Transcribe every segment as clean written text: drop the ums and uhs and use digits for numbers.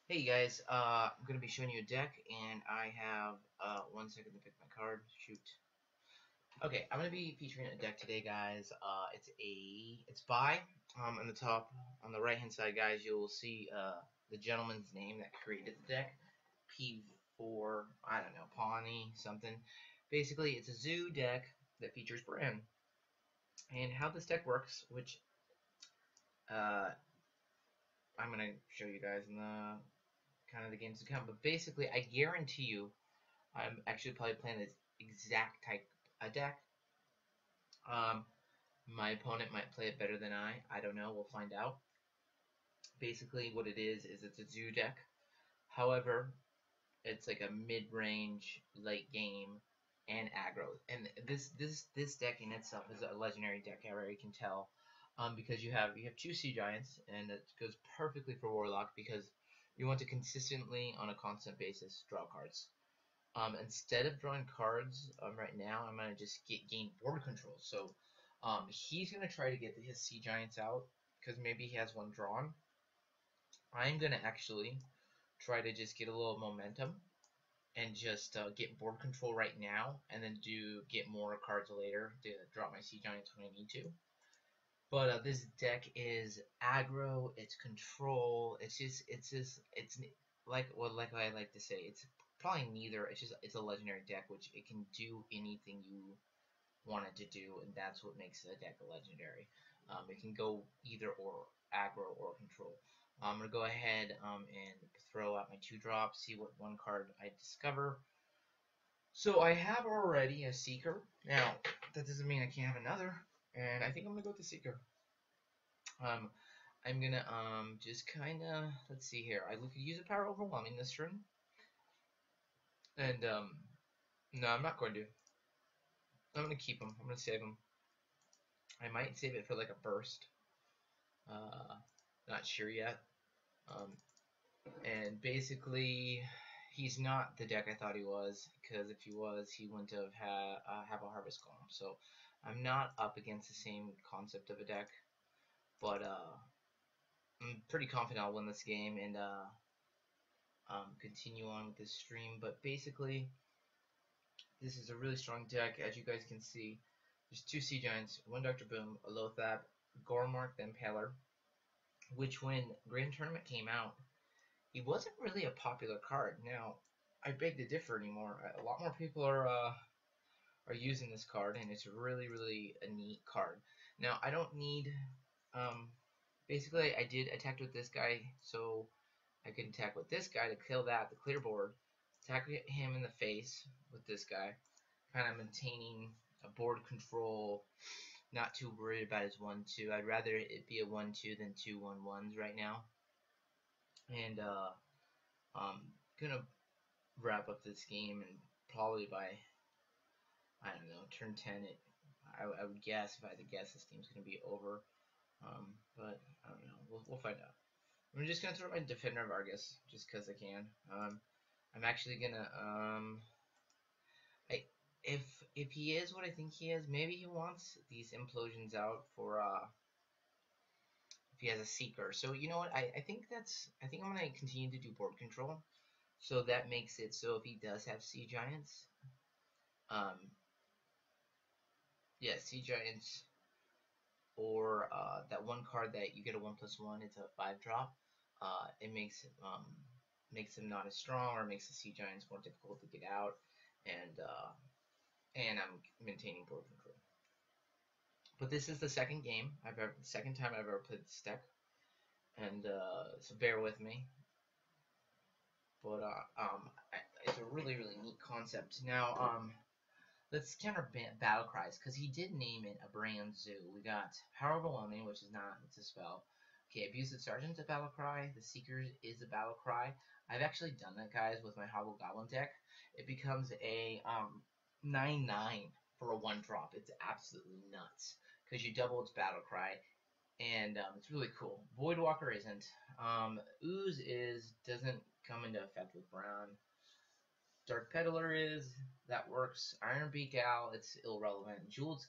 Hey guys, I'm gonna be showing you a deck, and I have 1 second to pick my card. Shoot. Okay, I'm gonna be featuring a deck today, guys. It's by on the top, on the right hand side, guys. You'll see the gentleman's name that created the deck, P4. I don't know, Pawnee something. Basically, it's a zoo deck that features Bran, and how this deck works, which uh, I'm gonna show you guys in the kind of the games to come. But basically, I guarantee you I'm actually probably playing this exact type of deck. Um, my opponent might play it better than I don't know. We'll find out. Basically, what it is it's a zoo deck. However, it's like a mid-range, late game, and aggro. And this deck in itself is a legendary deck. I already can tell, because you have two sea giants, and it goes perfectly for warlock because you want to consistently, on a constant basis, draw cards. Instead of drawing cards right now, I'm gonna just gain board control. So he's gonna try to get his sea giants out because maybe he has one drawn. I'm gonna actually try to just get a little momentum and just get board control right now, and then get more cards later to drop my sea giants when I need to. But this deck is aggro, it's control, it's like I like to say, it's probably neither. It's a legendary deck, which it can do anything you want it to do, and that's what makes a deck a legendary. It can go either or, aggro or control. I'm gonna go ahead and throw out my 2 drops, see what one card I discover. So I have already a Seeker. Now that doesn't mean I can't have another, and I think I'm gonna go with the Seeker. Um, I'm gonna just kind of, let's see here. I could use a power overwhelming this turn, and no, I'm not going to. I'm gonna keep them. I'm gonna save them. I might save it for like a burst. Uh, Not sure yet. Um, and basically, he's not the deck I thought he was, because if he was, he wouldn't have a harvest golem. So I'm not up against the same concept of a deck, but I'm pretty confident I'll win this game and continue on with this stream. But basically, this is a really strong deck, as you guys can see. There's 2 Sea Giants, 1 Dr. Boom, a Lothab, Gormark, then Paler, which when Grand Tournament came out, he wasn't really a popular card. Now, I beg to differ anymore. A lot more people are using this card, and it's really a neat card. Now, I don't need basically I did attack with this guy, so I can attack with this guy to kill the clear board, attack him in the face with this guy, kind of maintaining a board control, not too worried about his 1/2. I'd rather it be a 1/2 than 2/1/1s right now. And gonna wrap up this game, and probably by, I don't know, turn 10 I would guess, if I had to guess, this game's gonna be over. But I don't know. We'll find out. I'm just gonna throw my Defender of Argus just because I can. I'm actually gonna I if he is what I think he is, maybe he wants these implosions out for if he has a Seeker. So you know what? I think I'm gonna continue to do board control. So that makes it so if he does have Sea Giants, um, yeah, Sea Giants, or that one card that you get a 1/1, it's a 5 drop. It makes him not as strong, or makes the Sea Giants more difficult to get out, and I'm maintaining board control. But this is the second time I've ever played this deck, and so bear with me. But it's a really neat concept. Now let's counter battle cries, because he did name it a brand zoo. We got Power Overwhelming, which is not, it's a spell. Okay, Abusive Sergeant's a battle cry. The Seekers is a battle cry. I've actually done that, guys, with my Hobble Goblin deck. It becomes a 9/9 for a 1 drop. It's absolutely nuts, because you double its battle cry, and it's really cool. Voidwalker isn't. Ooze doesn't come into effect with Brown. Dark Peddler that works. Iron Beak Owl, it's irrelevant. Jeweled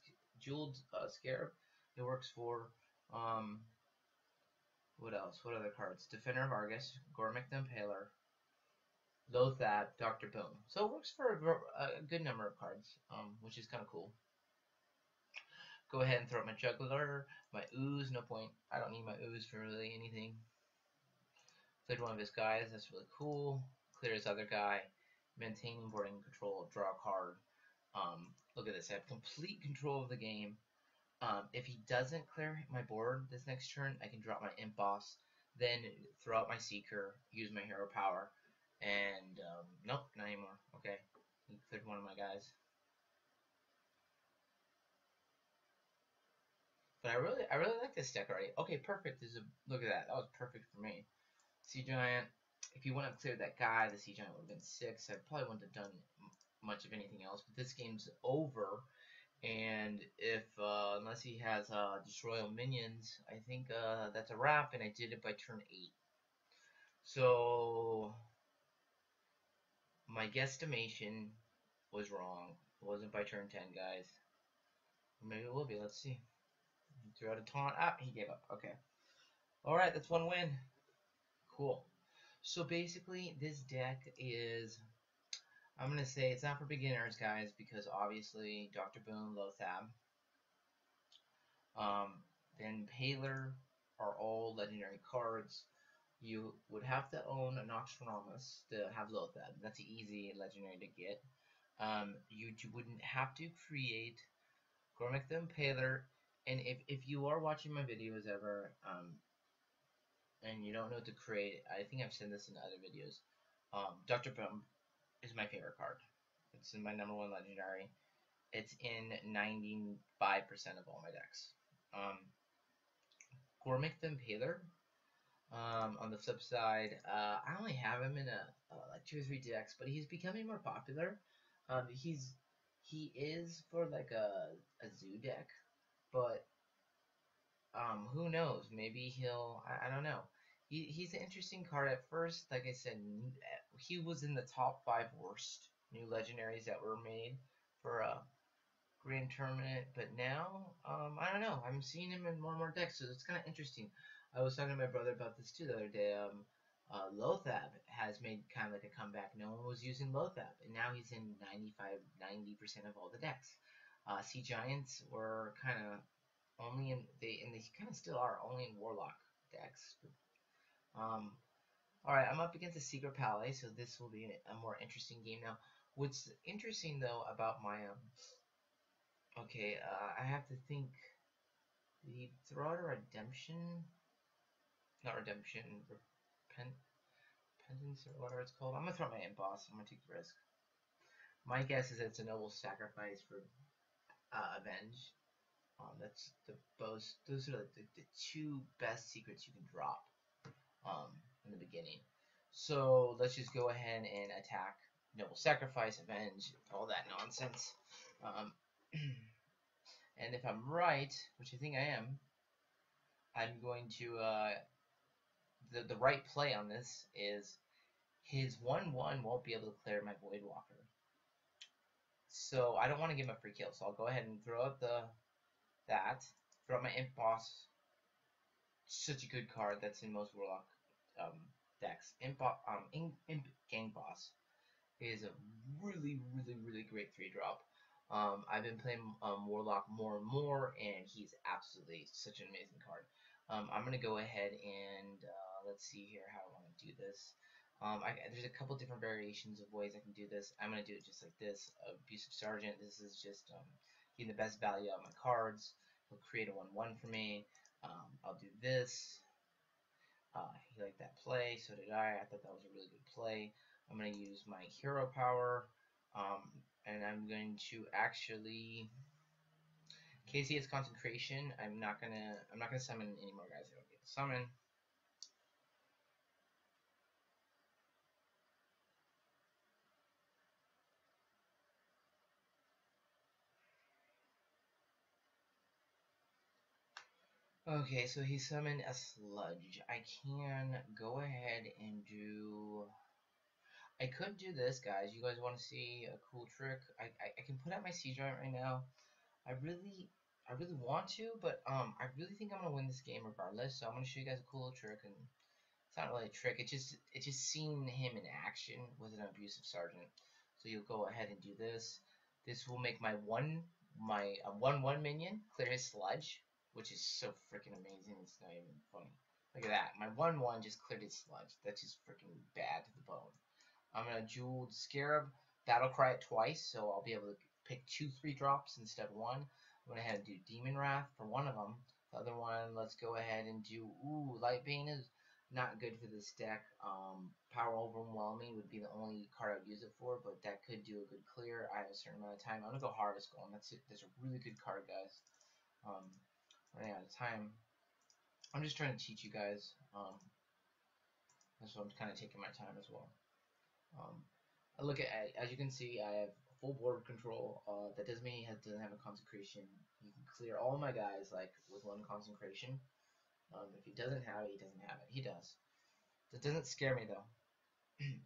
Scarab, it works for. Um, What else? What other cards? Defender of Argus, Gormick the Impaler, Lothab, Dr. Boom. So it works for a good number of cards, which is kind of cool. Go ahead and throw up my Juggler, my Ooze, no point. I don't need my Ooze for really anything. Cleared one of his guys, that's really cool. Clear his other guy. Maintaining boarding control, draw a card. Look at this, I have complete control of the game. If he doesn't clear my board this next turn, I can drop my Imp Boss, then throw out my Seeker, use my Hero Power, and nope, not anymore. Okay, he cleared one of my guys. But I really like this deck already. Okay, perfect. Look at that. That was perfect for me. Sea Giant. If you wouldn't have cleared that guy, the Sea Giant would have been 6. I probably wouldn't have done much of anything else. But this game's over. And if unless he has Destroy All Minions, I think that's a wrap. And I did it by turn 8. So my guesstimation was wrong. It wasn't by turn 10, guys. Maybe it will be. Let's see. He threw out a taunt. Ah, he gave up. Okay. Alright, that's one win. Cool. So basically, this deck is, I'm going to say it's not for beginners, guys, because obviously Dr. Boom, Lothab, then Paler are all legendary cards. You would have to own a Noxtradamus to have Lothab. That's an easy legendary to get. You wouldn't have to create Gormick the Impaler, and if you are watching my videos ever, and you don't know what to create, I think I've said this in other videos, Dr. Boom is my favorite card. It's in my #1 legendary. It's in 95% of all my decks. Gormick the Impaler, on the flip side, I only have him in like 2 or 3 decks, but he's becoming more popular. He is for like a zoo deck, but who knows? Maybe I don't know. He's an interesting card at first. Like I said, he was in the top 5 worst new legendaries that were made for a grand tournament. But now, I don't know. I'm seeing him in more and more decks, so it's kind of interesting. I was talking to my brother about this too the other day. Lothab has made kind of like a comeback. No one was using Lothab, and now he's in 90% of all the decks. Sea Giants were kind of only in they kind of still are only in WarLock decks. All right, I'm up against a Secret Palace, so this will be a more interesting game now. What's interesting though about my okay, I have to think. Did he throw out a redemption? Not redemption, repentance or whatever it's called. I'm gonna throw out my Imp Boss. I'm gonna take the risk. My guess is it's a noble sacrifice for Avenge. That's the both. Those are the 2 best secrets you can drop in the beginning. So let's just go ahead and attack Noble Sacrifice, Avenge, all that nonsense. And if I'm right, which I think I am, I'm going to the right play on this is his 1/1 won't be able to clear my Voidwalker. So I don't want to give him a free kill. So I'll go ahead and throw out throw out my Imp Boss. Such a good card that's in most Warlock decks. Imp Gang Boss is a really great 3-drop. I've been playing Warlock more and more, and he's absolutely such an amazing card. I'm gonna go ahead and let's see here how I want to do this. There's a couple different variations of ways I can do this. I'm gonna do it just like this. Abusive Sergeant. This is just getting the best value out of my cards. He'll create a 1/1 for me. I'll do this. He liked that play, so did I. I thought that was a really good play. I'm going to use my hero power, and I'm going to actually, in case he has concentration, I'm not gonna summon any more guys that don't get to summon. Okay, so he summoned a sludge. I can go ahead and do. I could do this, guys. You guys want to see a cool trick? I can put out my Sea Giant right now. I really I really want to, but I really think I'm gonna win this game regardless. So I'm gonna show you guys a cool little trick, and it's not really a trick. It's just seeing him in action with an abusive sergeant. So you'll go ahead and do this. This will make my 1/1 minion clear his sludge, which is so freaking amazing. It's not even funny. Look at that. My 1/1 just cleared his sludge. That's just freaking bad to the bone. I'm gonna jewel Scarab, battle cry it twice, so I'll be able to pick 2 3-drops instead of 1. I'm gonna head and do Demon Wrath for one of them. The other one, let's go ahead and do Light Bane is not good for this deck. Power Overwhelming would be the only card I'd use it for, but that could do a good clear. I have a certain amount of time. I'm gonna go Harvest Golem. That's it. That's a really good card, guys. Running out of time. I'm just trying to teach you guys. So I'm kind of taking my time as well. I look at, as you can see, I have full board control. That doesn't mean he doesn't have a consecration. You can clear all my guys like with 1 consecration. If he doesn't have it, he doesn't have it. He does. That doesn't scare me though,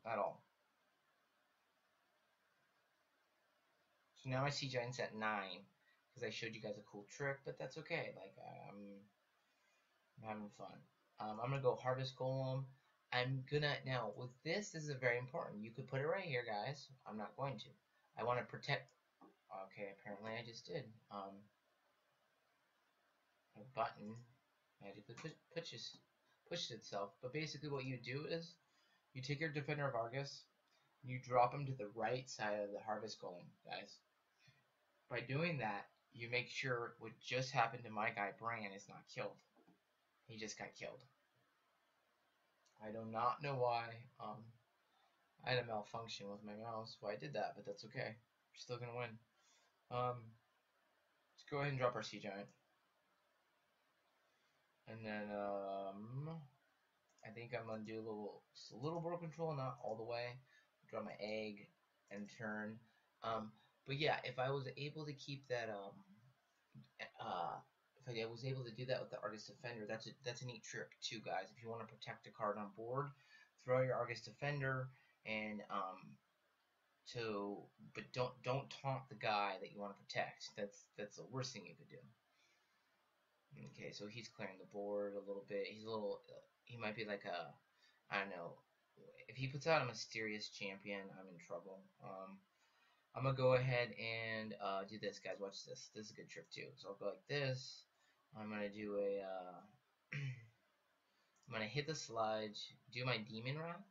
at all. So now my Sea Giant's at 9 because I showed you guys a cool trick, but that's okay. Like I'm having fun. I'm gonna go Harvest Golem. I'm gonna now with this. This is very important. You could put it right here, guys. I'm not going to. I want to protect. Okay, apparently I just did. A button magically pushes itself. But basically, what you do is you take your Defender of Argus, you drop him to the right side of the Harvest Golem, guys. By doing that, you make sure what just happened to my guy Bran is not killed. He just got killed. I do not know why. I had a malfunction with my mouse, why I did that, but that's okay. We're still gonna win. Let's go ahead and drop our Sea Giant. And then I think I'm gonna do just a little board control, not all the way. Draw my egg and turn. But yeah, if I was able to keep that if I was able to do that with the Argus Defender, that's a neat trick too, guys. If you want to protect a card on board, throw your Argus Defender and but don't taunt the guy that you want to protect. That's the worst thing you could do. Okay, so he's clearing the board a little bit. He's a little. He might be like a. I don't know. If he puts out a mysterious champion, I'm in trouble. I'm gonna go ahead and do this, guys. Watch this. This is a good trick too. So I'll go like this. I'm gonna do a. I'm gonna hit the sludge. Do my Demon Wrath.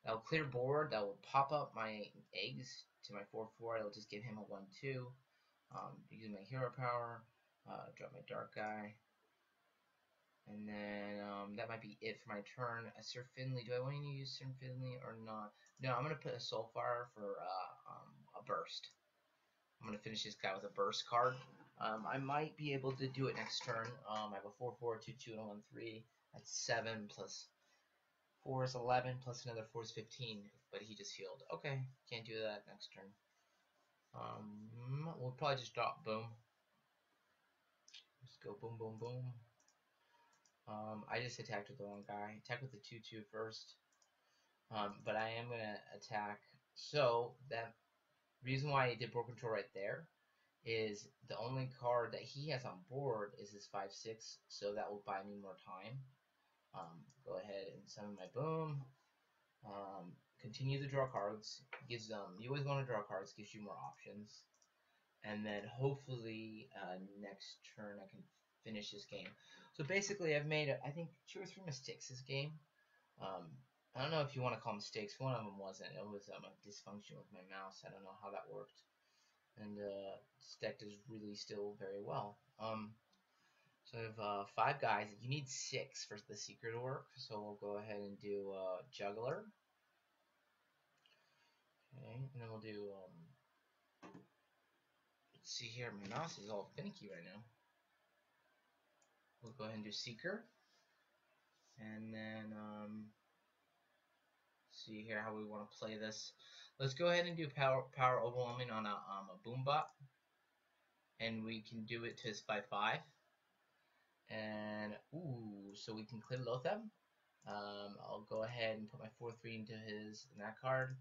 That will clear board. That will pop up my eggs to my 4/4. It'll just give him a 1/2. Using my hero power. Drop my dark guy. And then that might be it for my turn. A Sir Finley. Do I want to use Sir Finley or not? No, I'm going to put a Soulfire for a burst. I'm going to finish this guy with a burst card. I might be able to do it next turn. I have a 4/4, 2/2, and a 1/3. That's 7 plus 4 is 11 plus another 4 is 15. But he just healed. Okay, can't do that next turn. We'll probably just drop boom. Just go boom, boom, boom. I just attacked with the wrong guy. Attack with the 2/2 first. But I am gonna attack. So that reason why I did board control right there is the only card that he has on board is his 5/6, so that will buy me more time. Go ahead and summon my boom. Continue to draw cards. Gives you always want to draw cards. Gives you more options. And then hopefully next turn I can finish this game. So basically I've made I think 2 or 3 mistakes this game. I don't know if you want to call them mistakes. One of them wasn't. It was a dysfunction with my mouse. I don't know how that worked. And this deck does really still very well. So I have 5 guys. You need 6 for the secret to work. So we'll go ahead and do Juggler. Okay, and then we'll do let's see here, my mouse is all finicky right now. We'll go ahead and do Seeker. And then see here how we want to play this. Let's go ahead and do power overwhelming on a Boombot. And we can do it to his 5/5. And so we can clear Lothab. I'll go ahead and put my 4/3 into that card.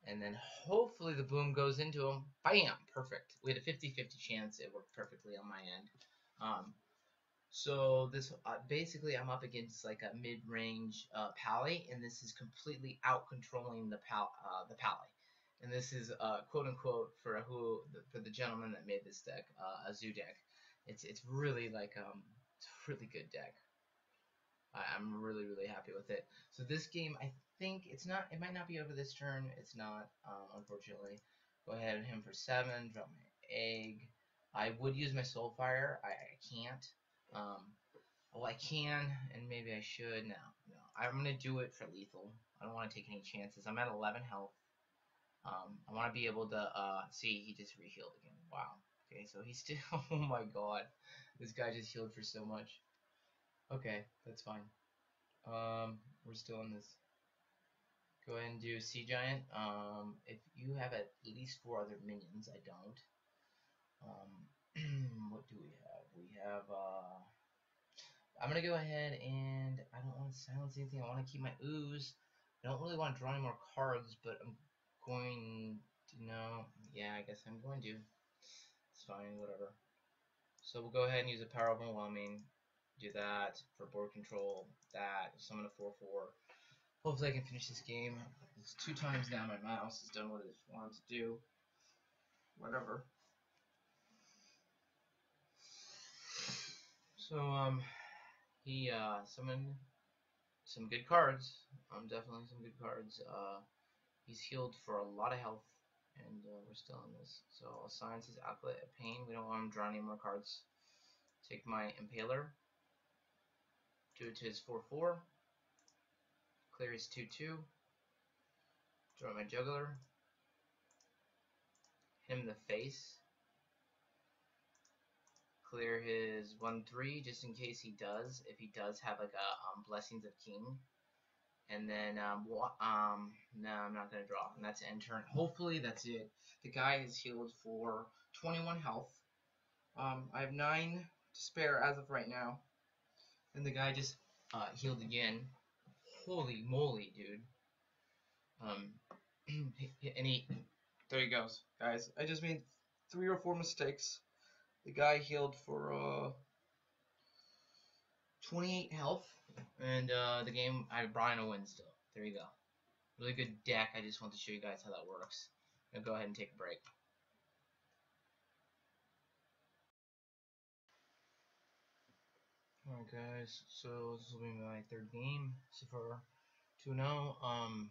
and then hopefully the boom goes into him. Bam! Perfect. We had a 50-50 chance. It worked perfectly on my end. So this basically I'm up against like a mid-range pally, and this is completely out controlling the pally. And this is quote unquote for for the gentleman that made this deck, a zoo deck. It's really like it's a really good deck. I'm really happy with it. So this game, I think it's not. It might not be over this turn. It's not, unfortunately. Go ahead and hit him for 7. Drop my egg. I would use my Soulfire. I can't. Well, I can, and maybe I should. No. I'm gonna do it for lethal. I don't want to take any chances. I'm at 11 health. I want to be able to see. He just re-healed again. Wow. Okay, so he's still. Oh my God, this guy just healed for so much. Okay, that's fine. We're still in this. Go ahead and do Sea Giant. If you have at least 4 other minions, I don't. What do we have? We have, I'm gonna go ahead and I don't want to silence anything. I want to keep my ooze. I don't really want to draw any more cards, but I'm going to, no. Yeah, I guess I'm going to. It's fine, whatever. So we'll go ahead and use a Power Overwhelming. Do that for board control. That, summon a 4/4. Hopefully I can finish this game. It's 2 times now my mouse has done what it wanted to do. Whatever. So, he summoned some good cards. Definitely some good cards. He's healed for a lot of health, and we're still in this. So I'll assign his Outlet of Pain. We don't want him drawing any more cards. Take my Impaler. Do it to his 4/4. Clear his 2/2. Draw my Juggler. Hit him in the face. Clear his 1/3 just in case he does. If he does have like a Blessings of King. And then, no, I'm not going to draw. And that's end turn. Hopefully that's it. The guy is healed for 21 health. I have 9 to spare as of right now. And the guy just healed again. Holy moly, dude. And there he goes, guys. I just made 3 or 4 mistakes. The guy healed for 28 health, and the game, I brought in a win still. There you go. Really good deck. I just want to show you guys how that works. I'm going to go ahead and take a break. Alright guys, so this will be my 3rd game so far. 2-0.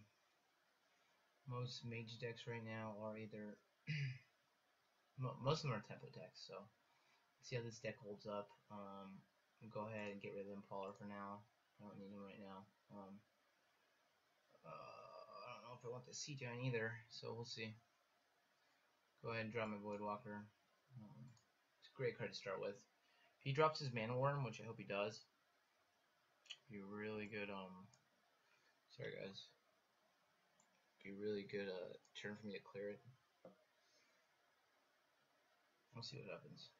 Most mage decks right now are either most of them are tempo decks, so let's see how this deck holds up. Go ahead and get rid of the Impaler for now. I don't need him right now. I don't know if I want the Sea Giant either, so we'll see. Go ahead and draw my Voidwalker. It's a great card to start with. If he drops his Mana Worm, which I hope he does, be really good. Sorry guys. Be really good turn for me to clear it. We'll see what happens.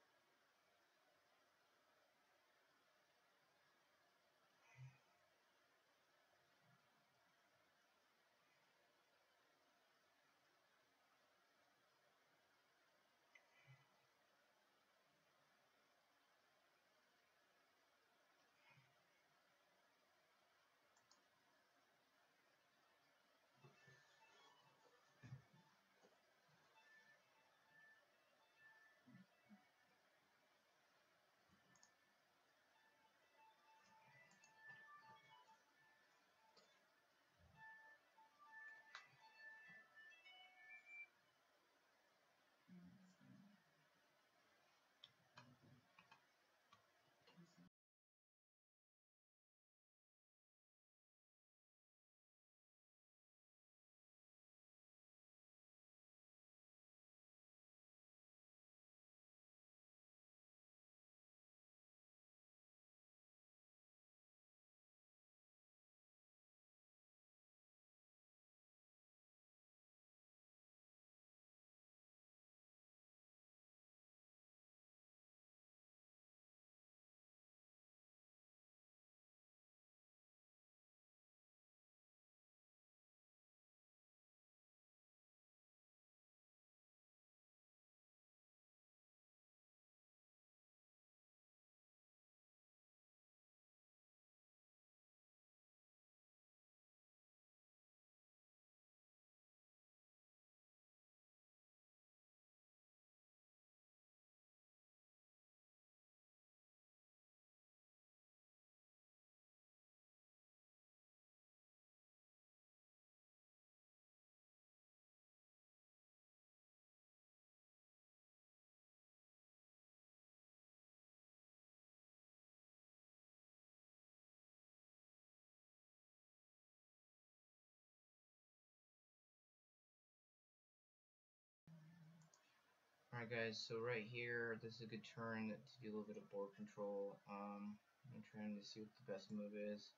Alright guys, so right here, this is a good turn to do a little bit of board control. I'm trying to see what the best move is.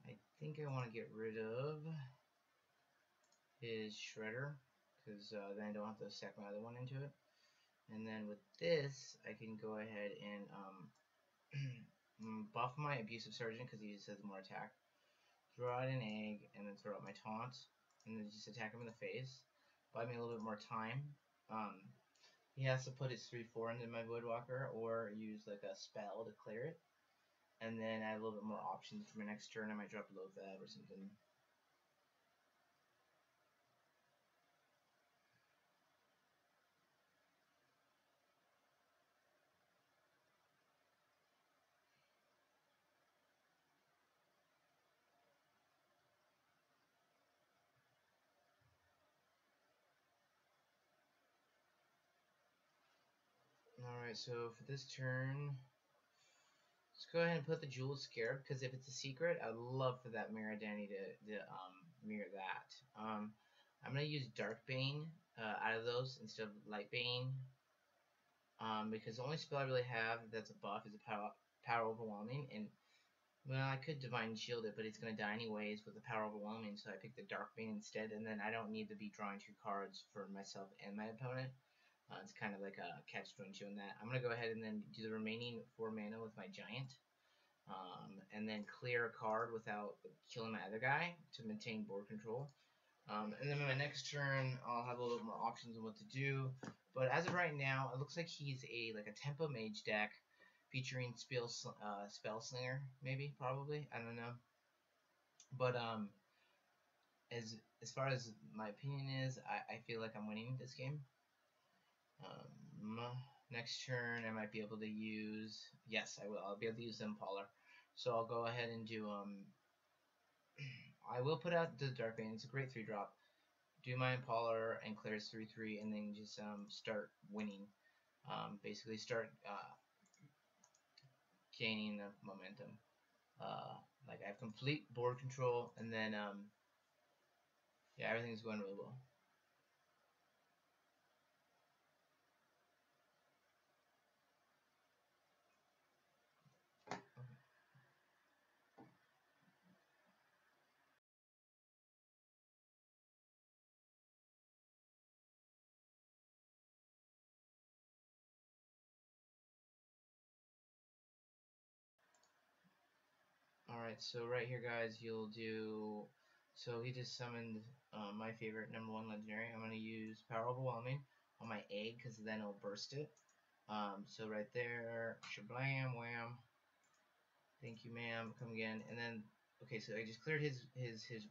I think I want to get rid of his Shredder, because then I don't have to stack my other one into it. And then with this, I can go ahead and buff my Abusive Sergeant, because he just has more attack. Throw out an egg, and then throw out my taunt, and then just attack him in the face. Buy me a little bit more time. He has to put his 3/4 into my Voidwalker, or use like a spell to clear it. And then I have a little bit more options for my next turn. I might drop Loatheb or something. Alright, so for this turn, let's go ahead and put the Jewel Scarab, because if it's a secret, I'd love for that Mirror Danny to mirror that. I'm going to use Darkbane out of those instead of Lightbane, because the only spell I really have that's a buff is a Power Overwhelming, and well, I could Divine Shield it, but it's going to die anyways with the Power Overwhelming, so I picked the Darkbane instead, and then I don't need to be drawing 2 cards for myself and my opponent. It's kind of like a catch-22 in that. I'm going to go ahead and then do the remaining 4 mana with my Giant, and then clear a card without killing my other guy to maintain board control. And then my next turn, I'll have a little bit more options on what to do. But as of right now, it looks like he's like a Tempo Mage deck featuring Spell Slinger, maybe, probably. I don't know. But as far as my opinion is, I feel like I'm winning this game. Next turn, I might be able to use. Yes, I will. I'll be able to use Impaler. So I'll go ahead and do. I will put out the Darkbane. It's a great 3-drop. Do my Impaler and clear his 3/3, and then just start winning. Basically, start gaining the momentum. Like I have complete board control, and then yeah, everything's going really well. Alright, so right here, guys, you'll do. So he just summoned my favorite #1 legendary. I'm going to use Power Overwhelming on my egg, because then it'll burst it. So right there, shablam, wham. Thank you, ma'am. Come again. And then, okay, so I just cleared his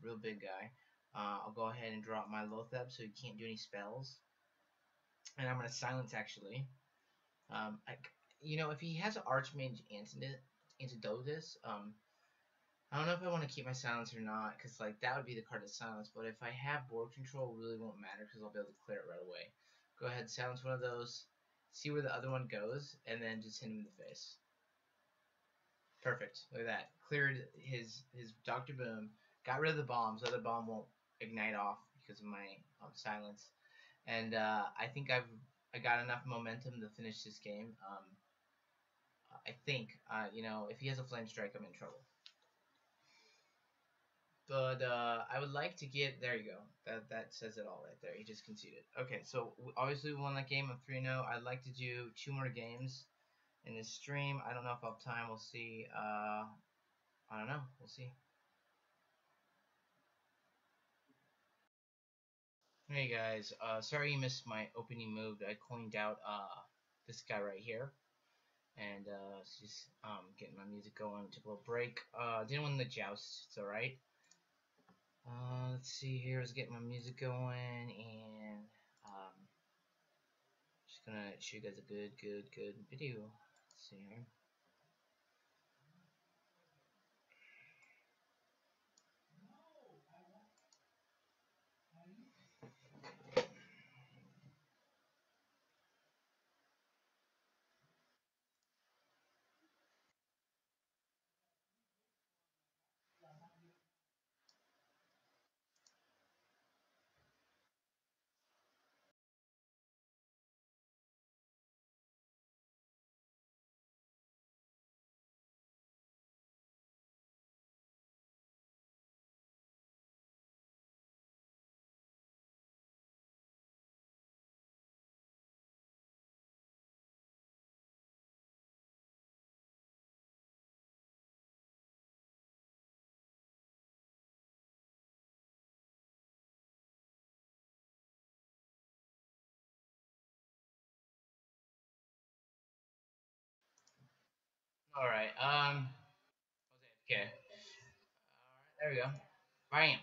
real big guy. I'll go ahead and drop my Loatheb so he can't do any spells. And I'm going to silence, actually. If he has an Archmage Antidotus, I don't know if I want to keep my silence or not, because like that would be the card to silence. But if I have board control, it really won't matter, because I'll be able to clear it right away. Go ahead, silence one of those, see where the other one goes, and then just hit him in the face. Perfect. Look at that. Cleared his Dr. Boom. Got rid of the bombs. The other bomb won't ignite off because of my silence. And I think I got enough momentum to finish this game. I think if he has a flame strike, I'm in trouble. But I would like to get. There you go. That says it all right there. He just conceded. Okay, so obviously we won that game of 3-0. I'd like to do 2 more games in this stream. I don't know if I'll have time. We'll see. I don't know. We'll see. Hey guys, sorry you missed my opening move. I coined out this guy right here, and just getting my music going. Took a little break. Didn't win the joust. It's all right. Let's see here. Let's get my music going, and just gonna show you guys a good video. Let's see here. All right. Okay. There we go. Bam.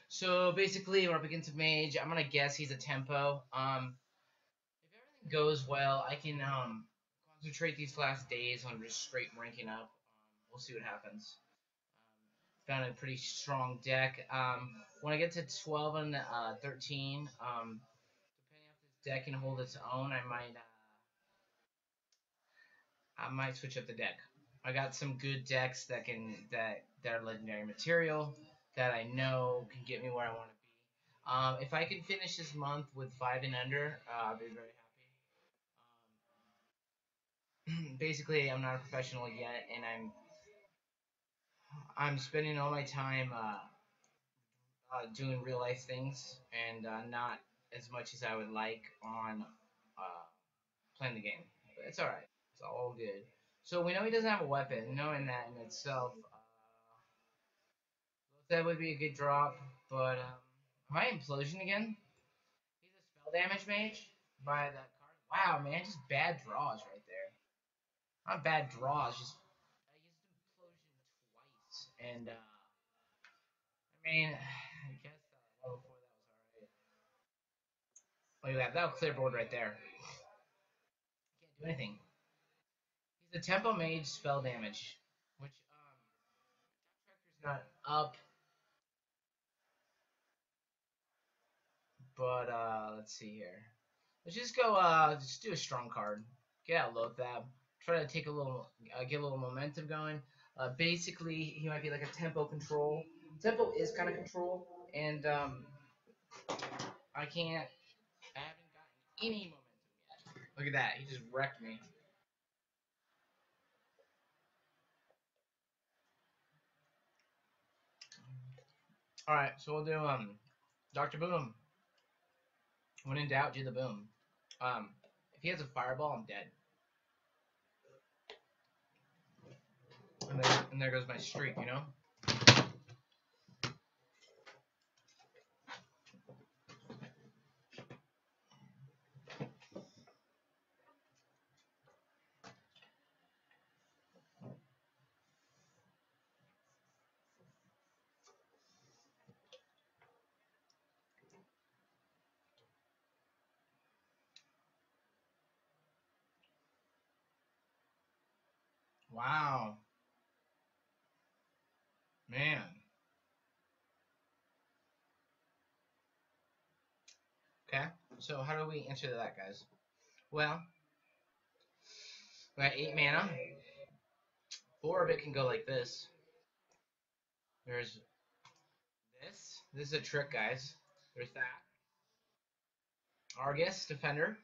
So basically, we're up against a mage. I'm gonna guess he's a tempo. If everything goes well, I can concentrate these last days on just straight ranking up. We'll see what happens. Found a pretty strong deck. When I get to 12 and 13, depending if this deck can hold its own, I might switch up the deck. I got some good decks that are legendary material that I know can get me where I want to be. If I can finish this month with 5 and under, I'll be very happy. Basically, I'm not a professional yet, and I'm spending all my time doing real life things and not as much as I would like on uh, playing the game. But it's all right. It's all good. So we know he doesn't have a weapon. Knowing that in itself, that would be a good drop. But am I implosion again? He's a spell damage mage by that card. Wow, man, just bad draws right there. Not bad draws, just I used implosion twice, and I mean, I guess level 4 that was alright. Look at that, that'll clear board right there. Can't do anything. He's a tempo mage spell damage, which tractor's not up, but let's see here. Let's just go. Just do a strong card. Get out low fab. Try to take a little, get a little momentum going. Basically, he might be like a tempo control. Tempo is kind of control, and I can't. I haven't gotten any momentum yet. Look at that. He just wrecked me. All right, so we'll do Doctor Boom. When in doubt, do the boom. If he has a fireball, I'm dead. And there goes my streak, you know? Wow. Man. Okay. So how do we answer that, guys? Well, we got 8 mana. 4 of it can go like this. There's this. This is a trick, guys. There's that. Argus, Defender.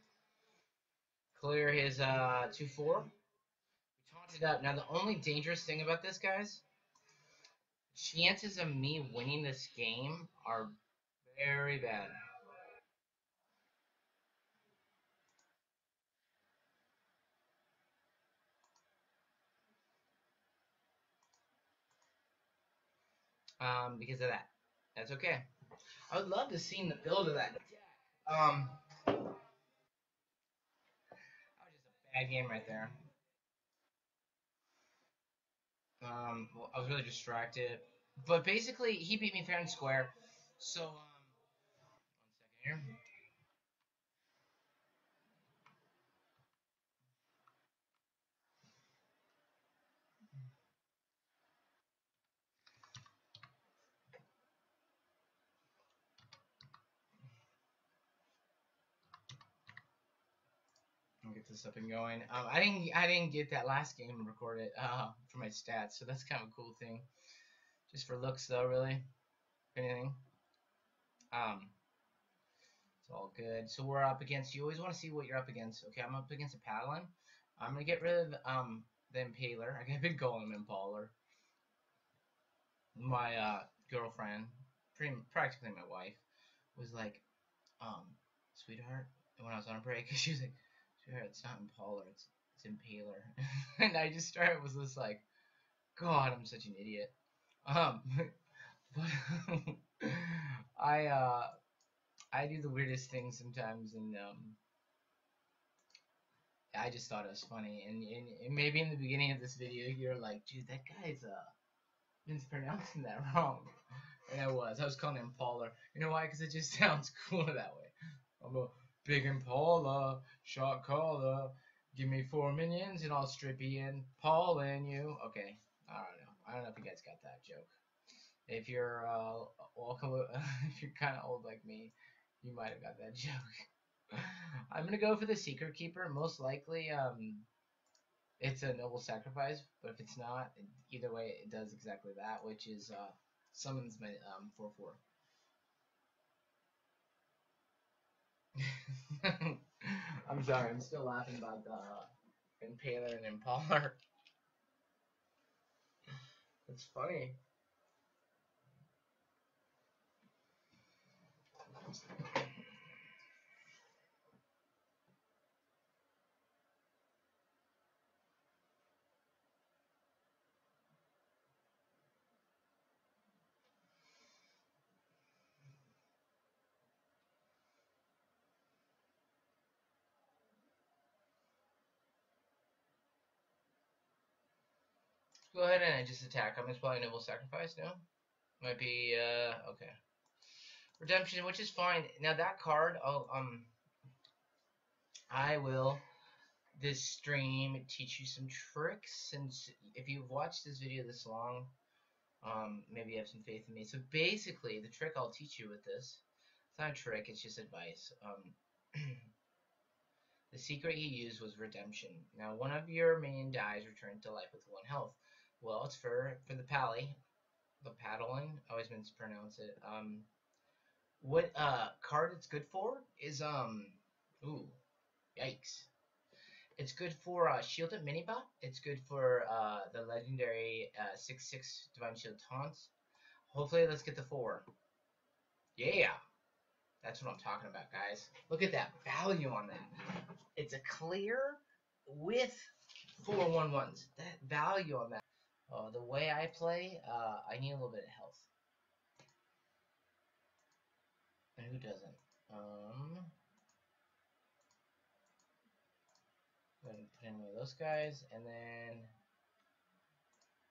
Clear his 2/4. We taunted up. Now, the only dangerous thing about this, guys, chances of me winning this game are very bad. Because of that. That's okay. I would love to see the build of that deck. That was just a bad game right there. Well, I was really distracted. But basically, he beat me fair and square. So, 1 second here. I'll get this up and going. I didn't get that last game and record it for my stats, so that's kind of a cool thing. Just for looks, though, really. If anything. It's all good. So we're up against. You always want to see what you're up against. Okay, I'm up against a Paladin. I'm gonna get rid of the Impaler. I've been calling him Impaler. My girlfriend, practically my wife, was like, sweetheart. And when I was on a break, she was like, sweetheart, it's not Impaler, it's Impaler. And I just started was just like, God, I'm such an idiot. But I do the weirdest things sometimes, and I just thought it was funny, and maybe in the beginning of this video you're like, dude, that guy's mispronouncing that wrong, and I was calling him Paula. You know why? Because it just sounds cooler that way. I'm a big Impala, shot caller. Give me 4 minions and I'll strip Ian, Paul, and you. Okay, I don't know. I don't know if you guys got that joke. If you're if you're kind of old like me, you might have got that joke. I'm gonna go for the Secret Keeper. Most likely, it's a noble sacrifice, but if it's not, either way, it does exactly that, which is summons my 4/4. I'm sorry, I'm still laughing about the Impaler and Impaler. It's funny. Go ahead and just attack. I'm just playing Noble Sacrifice now. Might be okay. Redemption, which is fine. Now that card, I will this stream teach you some tricks. Since if you've watched this video this long, maybe you have some faith in me. So basically, the trick I'll teach you with this, it's not a trick, it's just advice. The secret he used was redemption. Now, one of your main dies returned to life with 1 health. Well, it's for the pally, the paddling. I always mispronounce it. What card it's good for is ooh, yikes. It's good for Shielded Minibot. It's good for the legendary 6/6 Divine Shield taunts. Hopefully, let's get the 4. Yeah, that's what I'm talking about, guys. Look at that value on that. It's a clear with 4 1/1s. That value on that. The way I play, I need a little bit of health. And who doesn't? Go ahead and put in one of those guys, and then